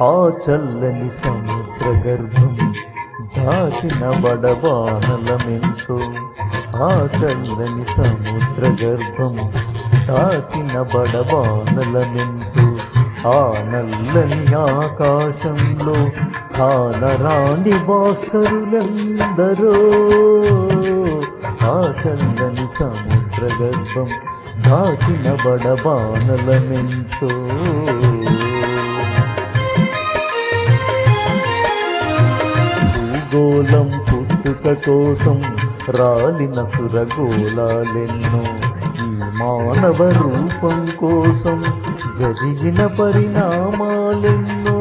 ఆ చల్లని సముద్ర గర్భం దాచిన బడబానలమెంతో, ఆ చల్లని సముద్ర గర్భం దాచిన బడబానలమెంతో, ఆ నల్లని ఆకాశంలో కానరాని భాస్కరులందరూ, ఆ చల్లని సముద్ర గర్భం దాచిన బడబానలమెంతో. భూగోళం పుట్టుక కోసం రాలిన సురగోళాలెన్నో, ఈ మానవ రూపం కోసం జరిగిన పరిణామాలెన్నో.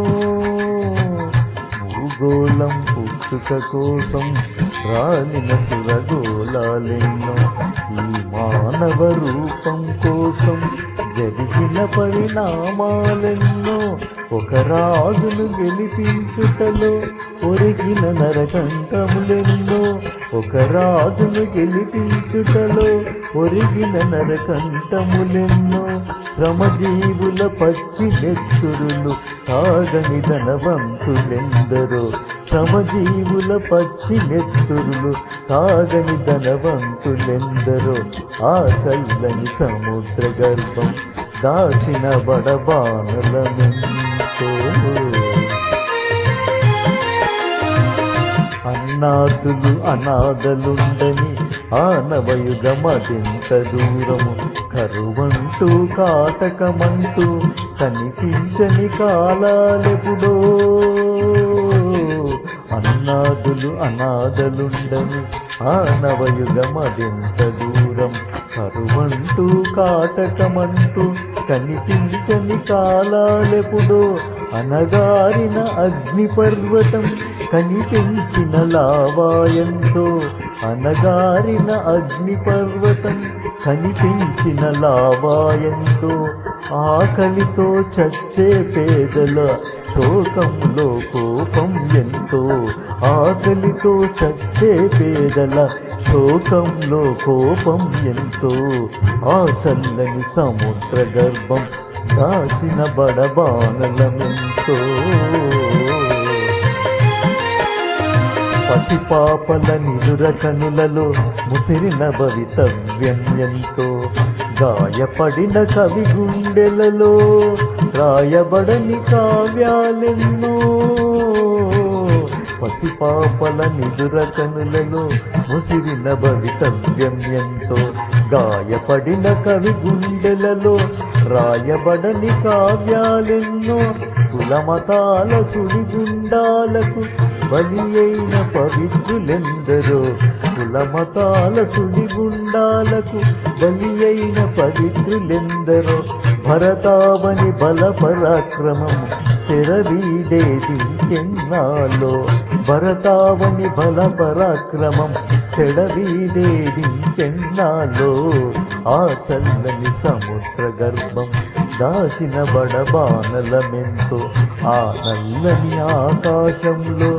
భూగోళం పుట్టుక కోసం రాలిన సురగోళాలెన్నో, ఈ మానవ రూపం కోసం జరిగిన పరిణామాలెన్నో. ఒక రాజును గెలిపించుటలో ఒరిగిన నరకంఠములెన్నో, ఒక రాజును గెలిపించుటలో ఒరిగిన నరకంఠములెన్నో. శ్రమజీవుల పచ్చి నెత్తురులు తాగని ధనవంతులెందరో, శ్రమజీవుల పచ్చి నెత్తురులు తాగని ధనవంతులెందరో. ఆ చల్లని సముద్ర గర్భం దాచిన బడబానలమెంతో. అన్నాదులు అనాథలుండని ఆనవయుగమదెంత దూరము, కరువంటూ కాటకమంటూ కనిపించని కాలాలెప్పుడో. అన్నాదులు అనాథలుండని ఆనవయుగమదెంత దూరం, కరువంటూ కాటకమంటూ కనిపించని కాలాలెప్పుడో. అనగారిన అగ్నిపర్వతం కనిపించిన లావాయంతో, అనగారిన అగ్నిపర్వతం కనిపించిన లావాయంతో. ఆకలితో చచ్చే పేదల శోకంలో కోపం ఎంతో, ఆకలితో చచ్చే పేదల శోకంలో కోపం ఎంతో. ఆ చల్లని సముద్ర గర్భం దాచిన బడబానలమెంతో. పసిపాపల నిదుర కనులలో ముసిరిన భవితవ్యం ఎంతో, గాయపడిన కవి గుండెలలో రాయబడని కావ్యాలెన్నో. పసిపాపల నిదుర కనులలో ముసిరిన భవితవ్యం ఎంతో, గాయపడిన కవి గుండెలలో రాయబడని కావ్యాలెన్నో. కులమతాల సుడిగుండాలకు బలి అయిన పవిత్రులెందరో, కులమతాల సుడిగుండాలకు బలి అయిన పవిత్రులెందరో. భరతావని బల పరాక్రమం చెరవీడేది ఇంకెన్నాలో, భరతావని బల పరాక్రమం చెడవీడేది ఇంకెన్నాలో. ఆ చల్లని సముద్ర గర్భం దాచిన బడబానలమెంతో, ఆ నల్లని ఆకాశంలో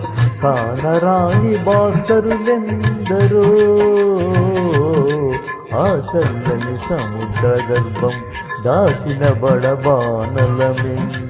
కానరాని భాస్కరులెందరో. ఆ చల్లని సముద్ర గర్భం దాచిన బడబానలమెంతో.